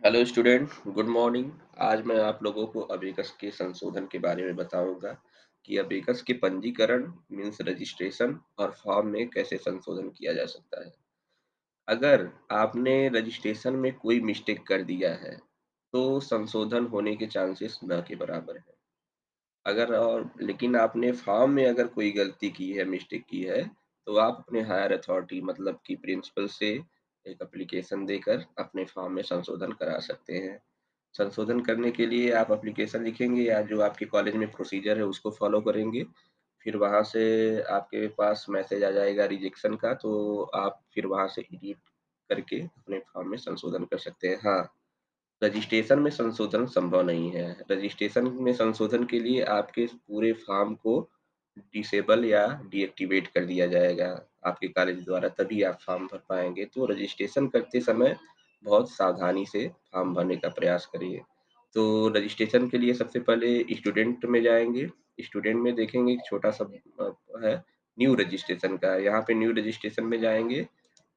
Hello student, good morning. आज मैं आप लोगों को अबेकस के संशोधन के बारे में बताऊंगा कि अबेकस के पंजीकरण मीन्स रजिस्ट्रेशन और फॉर्म में कैसे संशोधन किया जा सकता है। अगर आपने रजिस्ट्रेशन में कोई मिस्टेक कर दिया है तो संशोधन होने के चांसेस न के बराबर है। अगर और लेकिन आपने फॉर्म में अगर कोई गलती की है, मिस्टेक की है, तो आप अपने हायर अथॉरिटी मतलब कि प्रिंसिपल से एक एप्लीकेशन देकर अपने फॉर्म में संशोधन करा सकते हैं। संशोधन करने के लिए आप एप्लीकेशन लिखेंगे या जो आपके कॉलेज में प्रोसीजर है उसको फ़ॉलो करेंगे। फिर वहाँ से आपके पास मैसेज आ जाएगा रिजेक्शन का, तो आप फिर वहाँ से एडिट करके अपने फॉर्म में संशोधन कर सकते हैं। हाँ, रजिस्ट्रेशन में संशोधन संभव नहीं है। रजिस्ट्रेशन में संशोधन के लिए आपके पूरे फॉर्म को डिसेबल या डीएक्टिवेट कर दिया जाएगा आपके कॉलेज द्वारा, तभी आप फॉर्म भर पाएँगे। तो रजिस्ट्रेशन करते समय बहुत सावधानी से फॉर्म भरने का प्रयास करिए। तो रजिस्ट्रेशन के लिए सबसे पहले स्टूडेंट में जाएँगे। स्टूडेंट में देखेंगे एक छोटा-सा है न्यू रजिस्ट्रेशन का। यहाँ पे न्यू रजिस्ट्रेशन में जाएँगे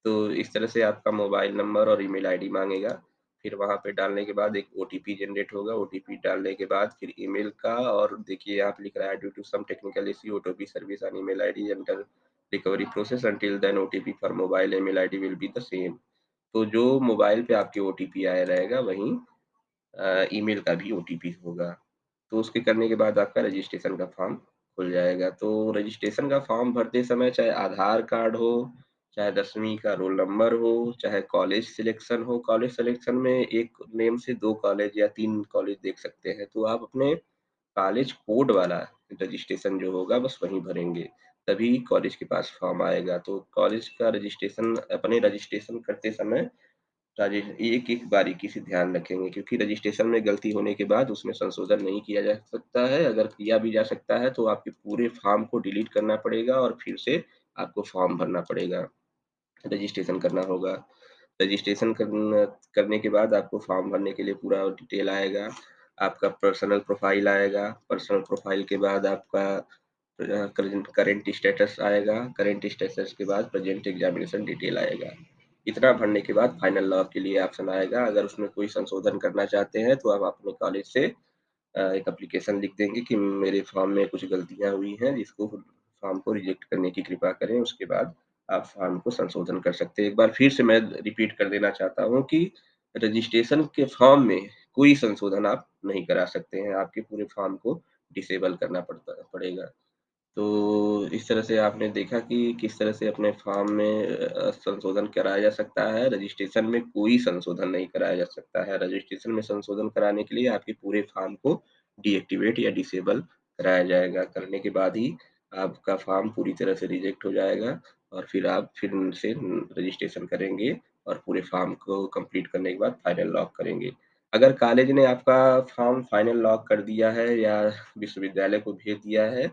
तो इस तरह से आपका मोबाइल नंबर और ईमेल आईडी माँगेगा। फिर वहाँ पे डालने के बाद एक ओटीपी जनरेट होगा, ओटीपी डालने के बाद फिर ईमेल का और देखिए यहाँ पे लिख रहा है due to some technical issue OTP service on email ID under recovery process until then OTP for mobile email ID will be the same. तो जो मोबाइल पे आपके ओटीपी आया रहेगा वहीं ईमेल का भी ओटीपी होगा। तो उसके करने के बाद आपका रजिस्ट्रेशन का फॉर्म खुल जाएगा। तो रजिस्ट्रेशन का फॉर्म भरते समय चाहे आधार कार्ड हो, चाहे 10वीं का रोल नंबर हो, चाहे कॉलेज सिलेक्शन हो, कॉलेज सिलेक्शन में एक नेम से 2 कॉलेज या 3 कॉलेज देख सकते हैं। तो आप अपने कॉलेज कोड वाला रजिस्ट्रेशन जो होगा बस वहीं भरेंगे, तभी कॉलेज के पास फॉर्म आएगा। तो कॉलेज का रजिस्ट्रेशन अपने रजिस्ट्रेशन करते समय एक-एक बारीकी से ध्यान रखेंगे क्योंकि रजिस्ट्रेशन में गलती होने के बाद उसमें संशोधन नहीं किया जा सकता है। अगर किया भी जा सकता है तो आपके पूरे फॉर्म को डिलीट करना पड़ेगा और फिर से आपको फॉर्म भरना पड़ेगा, रजिस्ट्रेशन करना होगा। रजिस्ट्रेशन करने के बाद आपको फॉर्म भरने के लिए पूरा डिटेल आएगा। आपका पर्सनल प्रोफाइल आएगा, पर्सनल प्रोफाइल के बाद आपका करंट स्टेटस आएगा, करंट स्टेटस के बाद प्रेजेंट एग्ज़ामिनेशन डिटेल आएगा। इतना भरने के बाद फाइनल लॉक के लिए ऑप्शन आएगा। अगर उसमें कोई संशोधन करना चाहते हैं तो आप अपने कॉलेज से एक एप्लीकेशन लिख देंगे कि मेरे फॉर्म में कुछ गलतियाँ हुई हैं, जिसको फॉर्म को रिजेक्ट करने की कृपा करें। उसके बाद आप फॉर्म को संशोधन कर सकते हैं। एक बार फिर से मैं रिपीट कर देना चाहता हूँ कि रजिस्ट्रेशन के फॉर्म में कोई संशोधन आप नहीं करा सकते हैं। आपके पूरे फॉर्म को डिसेबल करना पड़ेगा। तो इस तरह से आपने देखा कि किस तरह से अपने फॉर्म में संशोधन कराया जा सकता है। रजिस्ट्रेशन में कोई संशोधन नहीं कराया जा सकता है। रजिस्ट्रेशन में संशोधन कराने के लिए आपके पूरे फॉर्म को डीएक्टिवेट या डिसेबल कराया जाएगा। करने के बाद ही आपका फॉर्म पूरी तरह से रिजेक्ट हो जाएगा और फिर आप फिर से रजिस्ट्रेशन करेंगे और पूरे फॉर्म को कंप्लीट करने के बाद फाइनल लॉक करेंगे। अगर कॉलेज ने आपका फॉर्म फाइनल लॉक कर दिया है या विश्वविद्यालय को भेज दिया है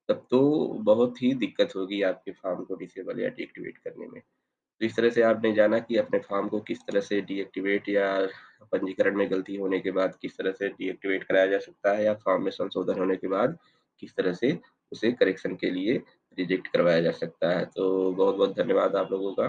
तब तो बहुत ही दिक्कत होगी आपके फ़ॉर्म को डिसेबल या डीएक्टिवेट करने में। तो इस तरह से आपने जाना कि अपने फ़ॉर्म को किस तरह से डीएक्टिवेट या पंजीकरण में गलती होने के बाद किस तरह से डीएक्टिवेट कराया जा सकता है या फ़ॉर्म में संशोधन होने के बाद किस तरह से उसे करेक्शन के लिए रिजेक्ट करवाया जा सकता है। तो बहुत-बहुत धन्यवाद आप लोगों का।